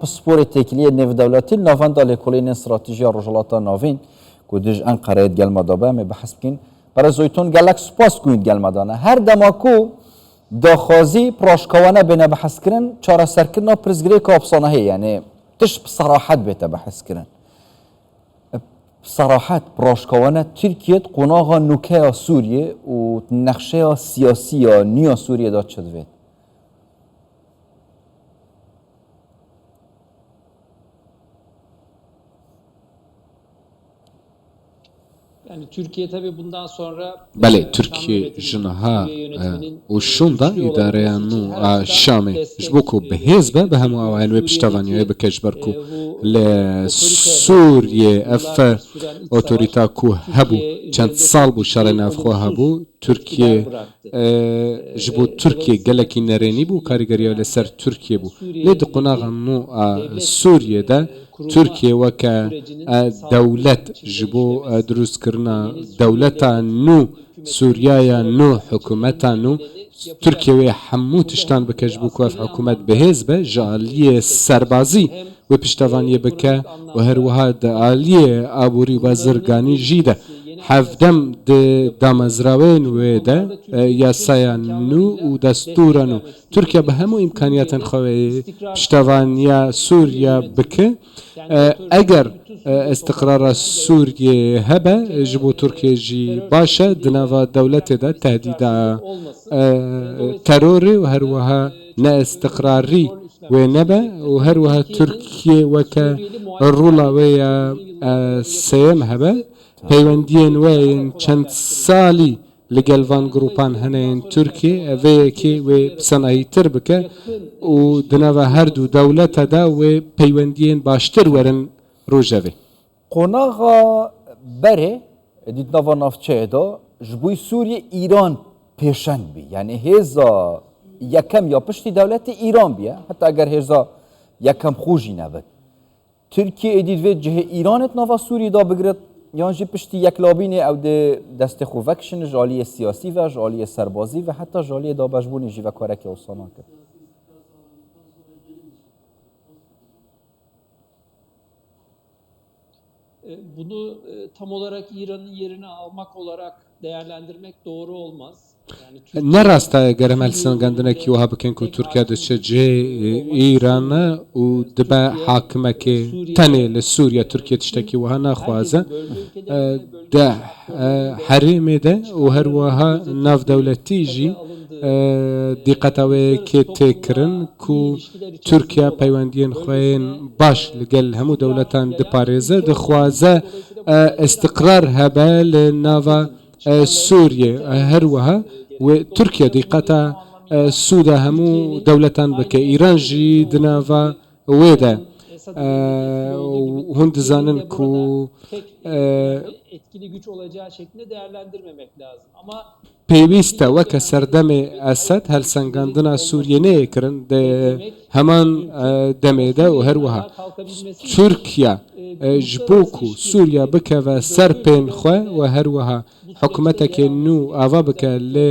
پسپور تکلیه نو دولتی نوان داله کلین استراتژی رجلاتا نوین کودج انقره گل مدابه می بحث کن برای زویتون گلک سپاس کنید گل مدانه هر دماکو داخازی پراشکوانه بینه بحث کردن چاره سرکرنا پرزگری کابسانه هی یعنی تش بصراحت بیته بحث کردن بصراحت پراشکوانه ترکیه قناغا نوکه سوریه و نقشه سیاسی نیا سوریه داد شد وید Yani Türkiye tabii bundan sonra بله ترکیه جنها و شوندا اداره نو شامه جبوکو به حزب به همو اوان و پشتوانی بکش برکو لسوریه اف اوتوریتا کو هبو چند سال بو شر نافخو هبو ترکیه جبو ترکیه گلکی نرینی بو کارگری لسر ترکیه بو لید قناغ نو سوریه ده ترکیه وکا دولت جبو دروس کرنا دولتا نو سوريا نو حكومتا نو تركيا حمو تشتان بكش بوكوف حكومت بهزبه جالية سربازي وبشتوانية بكا وهروها آلية آبوري وزرگاني جيدة حفدم دامزراوين ويدا ياسايا نو ودستورا نو تركيا بهمو إمكانيات خوي بشتوانية سوريا بكا اگر استقرار سوریه هبه جبو ترکیه جی باشه دنوا دولت ده تهدید ترور و هر وها نه استقراری و نبه و هر وها ترکیه وکا رولا ویا سیم هبه پیوندین وین چند سالی لگلوان گروپان هنین ترکیه اوه که و بسنایی تر بکه و دنوا هر دو دولت ده و پیوندین باشتر ورن روجوی قناغا بره دید نوا نافچه دا جبوی سوریه ایران پیشنگ بی یعنی هزا یکم یا پشتی دولت ایران بیه حتی اگر هزا یکم خوشی نبود ترکیه ادید وید جه ایرانت نوا سوریه دا بگرد یان جی پشتی یک لابینه او ده دست خوفکشن جالی سیاسی و جالی سربازی و حتی جالی دا بجبونی جی و کارک اوسانا کرد bunu tam olarak İran'ın yerini almak olarak değerlendirmek doğru olmaz. نراستا گرمال سنگندنه کی وها بکن کو ترکیه دچه جه ایران و دبا حاکمه که تنه لسوریا ترکیه تشتکی وها نخوازه ده حریمه ده و هر وها ناف دولتی جی دیقتاوی که تکرن کو ترکیه پیوندین خوین باش لگل همو دولتان دپاريزه دخوازه استقرار هبه لناوا سوريا هروها وتركيا دقتا سودا همو دولتان بك إيران جي دنافا ويدا هند زانن كو etkili güç olacağı şeklinde değerlendirmemek lazım. Ama پێویستە وەکە سەردەمێ ئەسەد هەلسەنگاندنا سووریە نەیەکردن هەمان دەمێدا و هەروەها تورکیا ji bo ku Sûriya bikeve ser pên xwe و هەروەها حکوومەتێکê nû ava bike lê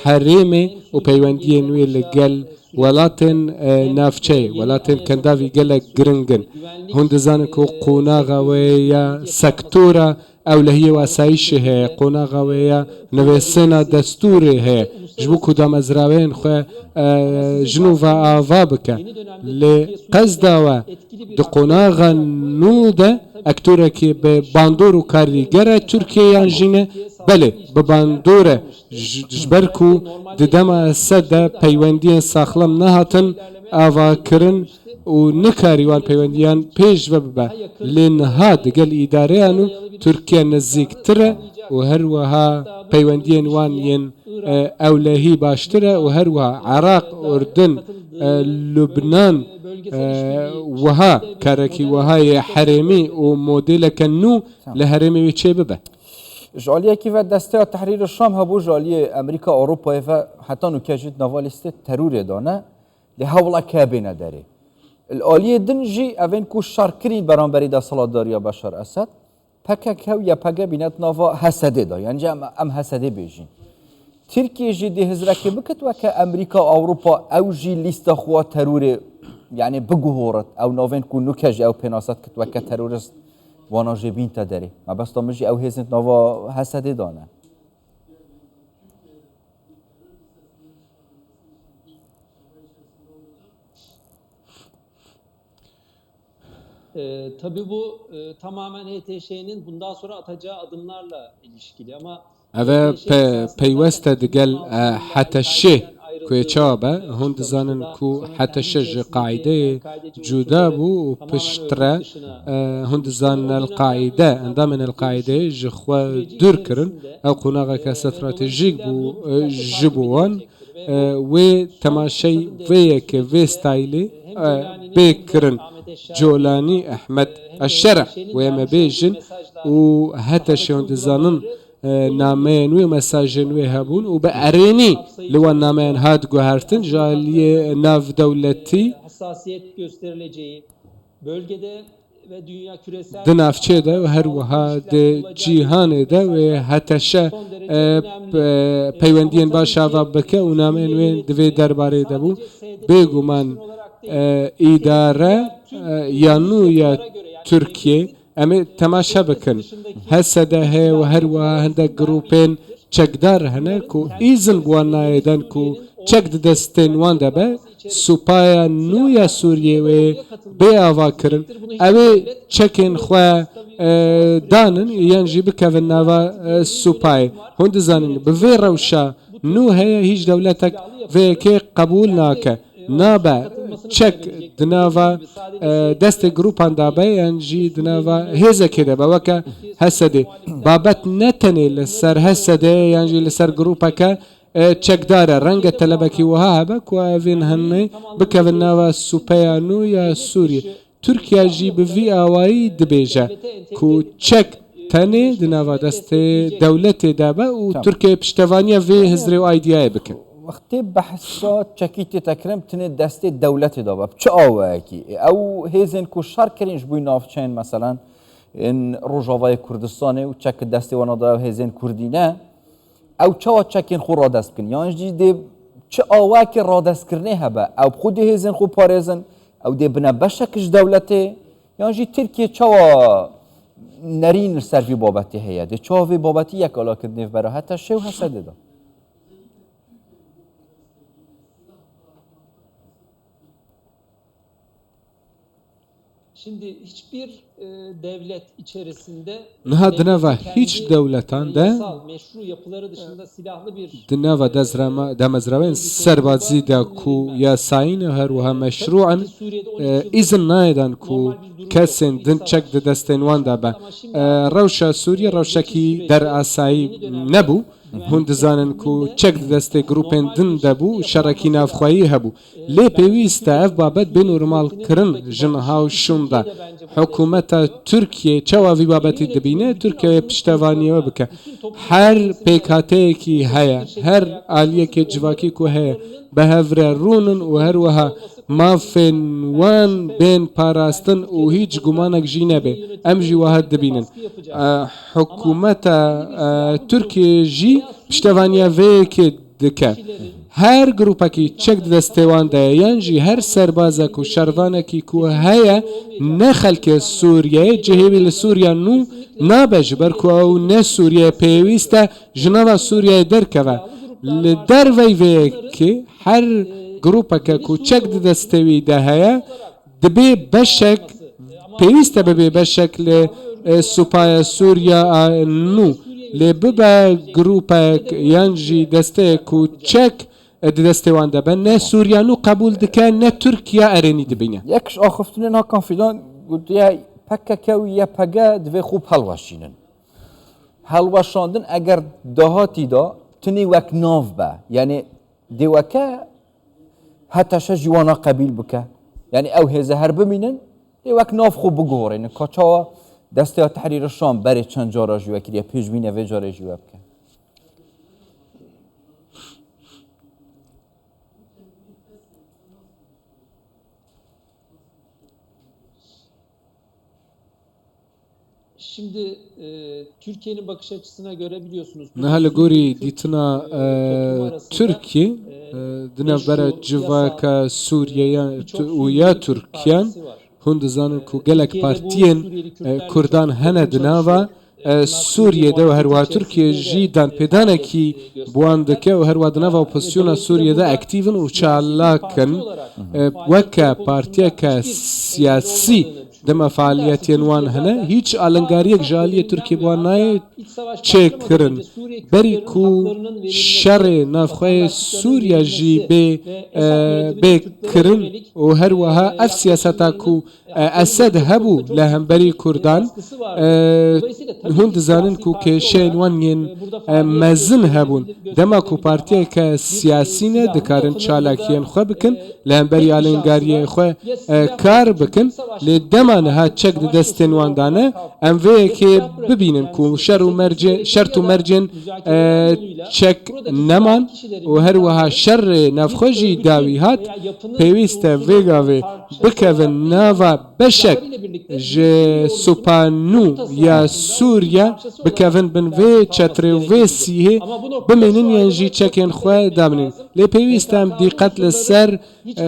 herêmê û peywendiyên wê li gel welatên navçeyê welatên kendavî gelek giring in hûn dizanin ku qonaxa wê ya sektora اولهیه و اسایشی هست قناغ ویا نویسنا دستوری هست جبو کدام از راوین خو جنوب آوا بکه لقصد و دقناغ نوده اکتوره که به باندور و کارگر ترکیه انجینه بله به باندور جبرکو ددم صد پیوندی ساخلم نهاتن آوا کرن و نکاریوان پیوندیان پیش و ببه لنها دگل اداریانو ترکیه نزدیکتره و هر وها پیوندیان وان ین اولهی باشتره و هر وها عراق اردن لبنان وها کارکی وهای حرمی و مدل کنو لحرمی چه ببه جاليه كيف دسته تحرير الشام هبو جاليه امريكا اوروبا حتى نو كاجيت نافاليست ترور دانا لهولا كابينه داري الآلية دنجي اوين كو شاركرين برانبري دا صلاداريا بشار اسد پکک هو یا پگه بینات نوا حسده دا یعنی ام حسده بیجین ترکیه جی ده هزرکی بکت و که امریکا اوروپا او جی لیست خوا ترور يعني بجهورت او نوفين كون نكج او بيناسات كتوكا تيرورست وانا جيبين تدري ما بس طمجي او هيزنت نوفا هسدي دانا Tabii bu tamamen HTŞ'nin bundan sonra atacağı adımlarla ilişkili ama اوه HTŞ esasında پیوسته دگل 2016 yılında حتی شه El-Kaide'den کوی ayrıldığı چابه هند çıkmıştı زانن ama کو sonra حتی kendi شه içerisindeki قاعده El-Kaideci جدا unsurları بو و tamamen پشتره örgüt dışına هند itmişti ve زان o dönemden bu القاعده yana اندام من bu القاعده dönüşüm جخوا süreci دور کرن içerisinde او قناغه که ve استراتژیک dolayısıyla بو bu dikkatli takip جبوان edilecektir ve bu و son تماشی Esad'ın وی devleti که وی sürecinde ستایلی hem Celani'nin hem de بکرن Ahmet Eşşahat'ın جولانی احمد hem de الشرع HTŞ'nin و اما vermiş olduğu بیجن mesajlar, و حتی sahadaki شون دزانن uygulamaları olumlu نامین و مساجن و هبون و به bir ارینی kapsayıcı لو olacağını نامین هاد ve گوهرتن adım جالی atıldığında ناف دولتی hassasiyet gösterileceği, bölgede ve dünya küresel دنافچه ده و alanda هر sağlıklı وها ilişkiler ده kurulacağı جیهان yönünde ده و mesajlar هتشه son derece önemli. Ama پیوندین tabii باش آوا ki بکه و نامین Suriye وین دوی yönetimi درباره ده بو sadece SDG'ye بگو من ilişkin olarak değil, nitekim idare diğer tüm یانو dış یا yapılara göre yani ترکیه devletin امی تماشا devletin بکن dışındaki هسده tüm هی و silahlı هر و yapılara هنده izin گروپین vermeyecektir. چکدار هنه کو Bunların kendi ایزن بوان içerisinde yeni نایدن کو Suriye'nin چک ordusu دستین وان ده به yapılanması içerisinde سوپایا نویا silah سوریه و karşısında orduya katılması بی آوا کرن gerekecektir. Bunu hiçbir اوی devlet چکین kabul خواه etmez. Tabii bu savaş süreci دانن یان başladı. جی بکوین ناوا Artık yeni bir سوپای yönetim var. هند Bu زانن yönetim بوی doğal روشا olarak bu tür نو هی هیچ دولتک silahlı وی yapıların که قبول kendi ناکه ordusuna نابه katılmasını چک talep edecektir. Ve دناوا dediğim gibi sadece SDG دست گروپان açısından دابه değil, یان جی دناوا Suriye'nin هیزه doğusunu, کده با وکه kuzeyindeki هسده Suriye بابت muhaliflerle نتنی bunların لسر da هسده orduya یان جی katılmasını لسر talep گروپکه edecektir. چک داره رنگ Suriye'de bu طلبکی وها anlamda هبه کو اوین هنه güvenliğin tam anlamıyla بکوین ناوا tesisi için bu tür سوپیانو یا devlet سوریه dışı ترکیه silahlı جی بوی yapıların آوایی دبیجه devlete entegre کو چک edilmesini, تنه birleşmesini دناوا دست destekleyecektir. دولت دابه و تمام ترکیه پشتوانیا وی يعني هزری و آیدیای بکن وقتی بحثا چکیتی تکرم تنه دست دولت دابا چه آوه کی او هیزن کو شر کرینج بوی نافچین مثلا این روجاوای کردستانه و چک دست وانا دا هیزن کردینه او چه چکین خو را دست کن یعنی جدی چه آوه که را دست کرنه هبه او خود هیزن خو پارزن او دی بنا بشکش دولته یعنی جی ترکیه چه نرین سروی بابتی هیه دی چه وی بابتی یک علا کردنه برای حتی شو حسده دا Şimdi hiçbir devlet içerisinde نها دناوا devletin هیچ kendi دولتان ده yasal, meşru yapıları dışında silahlı bir دناوا دمزراوین سربازی دا کو یا ساین هر وها مشروعا tabii ki Suriye'de 12 yıldır izin نایدن کو normal bir durum yok. کسین İç دن savaş. چک د دستین وان دا به Ama şimdi artık روشا سوریه روشا کی در آسایی نبو هند زانن کو چک د دست گروپین دن دبو شرکی نافخوایی هبو لی پیویسته اف بابت به نورمال کرن جنها و شوندا حکومت ترکیه چواوی بابتی دبینه ترکیه پشتوانی و بکه هر پیکاته کی هیا هر آلیه که جواکی کو هیا به هفر رونن و هر وها مافن وان بین پاراستن و هیچ گمانک جی نبه ام جی واحد دبینن حکومت ترکیه جی پشتوانیا وی که دکه هر گروپکی چک دستوان ده یانجی هر سربازک و شروانکی کو هیا نخلک سوریه جهوی لسوریا نو نابج برکو او نه سوریه پیوسته جنوا سوریه درکوه لدر وی وی که هر گروپک کو چک دستوی ده هیا دبی بشک پیوسته ببی بشک ل سوپای سوریا نو لببا گروپک یانجی دسته کو چک دستوان ده نه سوریا نو قبول دکه نه ترکیه ارنی دبینه یکش آخفتونن ها کانفیدان گفت یا پکه و یا پگه دوی خوب هلواشینن هلواشاندن اگر دهاتی دا تنی وک ناف با یعنی دیوکه حتی جوانا قبیل بکه یعنی او هزه هر بمینن دیوک ناف خوب بگورن کچا دسته تحریر شام برای چند جارا جوا کریه پیجوینه و جاره جوا بکن Şimdi Türkiye'nin bakış açısına göre biliyorsunuz. نهال گوری دیتنا ترکی دنبرة جواكا سوريا ويا تركيان هند زانن كو جلك بارتين كردان هنا دناوا سوریه ده و هروا ترکیه جی دان پیدانه کی بواند که و هروا دنوا اپوزیسیون سوریه ده اکتیون و چالاکن وکا پارتیا که سیاسی دم فعالیتین وان هنه هیچ آلنگاریک جالی ترکیه بوان نای چه کرن بری کو شر نافخه سوریا جی به کرن و هروها اف سیاستا کو اسد هبو لهم بری کردان هند زانن کو که شین وانین مزن هبون دما کو پارتیا که سیاسی نه دکارن چالاکیان خو بکن لهم بری آلنگاری خو کار بکن لدما نها چک دستن واندانه ام وی که ببینن کو شرط و مرجن چک نمان و هر وها شر نفخوجی داوی هات پیوست ویگاوی بکوین ناوا بشک ج سوپانو یا سوریا بکوین بن وی چتر وی سیه بمنن ینجی چکن خو دامنن لی پیوست هم دیقت لسر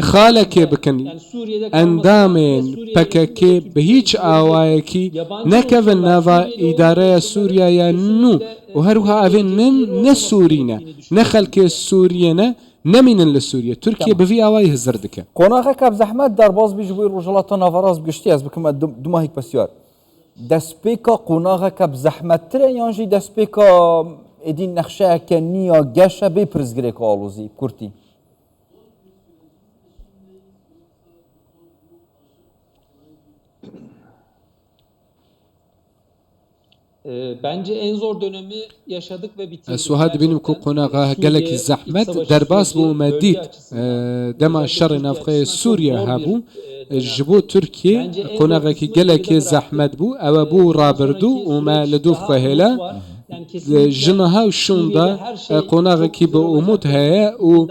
خالک بکن اندامن پککی به هیچ آوایکی نکوین نوا اداره سوریا یا نو و هروها اوین نه سورینه نه خلک سوریه نه نمینن لسوریا ترکیه به وی آوای هزار دکه قناغه که بزحمت در باز بیش بوی رجالات نافراز بگشتی از بکم دو ماهیک بسیار دسپیکا قناغه که بزحمت تره یانجی دسپیکا ادین نخشه که نیا گشه بی پرزگره که آلوزی کرتی Bence en zor dönemi yaşadık ve bitirdik. سوهاد بینم کو قناغه گلک زحمت در باز بو مدید دما شر نفخه سوریا هبو جبو ترکیه قناغه کی گلک زحمت بو او بو رابردو و ما لدو فهلا جنها و شوندا قناغه کی به امود هيا و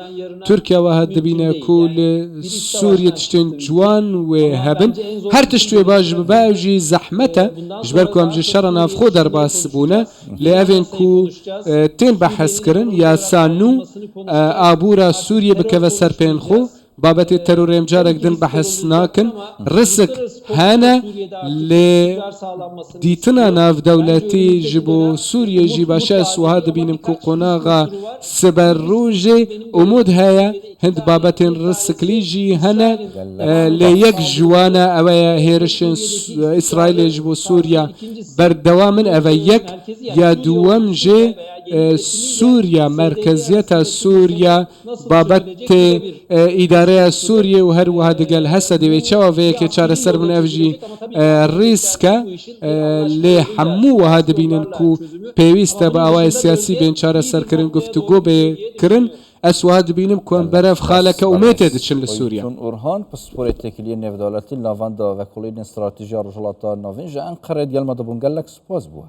ترکیه و هد بینه کول سوریا تشتین جوان و هبن هر تشتوی باج باوجی زحمته جبرکو هم شر نفخو در باز بونه لأفين كو تين بحث كرن يا سانو آبورا سوريا بكذا سربين خو بابت الترور امجارك دن بحث ناكن رسك هانا ل ديتنا ناف دولتي جبو سوريا جي باشا سوهاد بينم كو قناغا سبروجي امود هيا هند بابتين رسك ليجي هنا ليك جوانا اويا هيرشن اسرائيل جبو سوريا بردوامن اويك يا دوام جي سوريا مركزية سوريا بابت إدارة سوريا وهر وهذا قال هسه دي بيتشوا فيك شار سر من أفجي ريسكا لحمو وهذا بينكو بيويستا بأواي سياسي بين شار سر كرن گفتگو بكرن أسواد بينم كون برف خالك وميتة دشن لسوريا. أورهان بسپور تکلیه نفدالتی لاواندا و کلید استراتژی رجالات نوین جا انقره دیال ما دبون گلک سپاس بوا.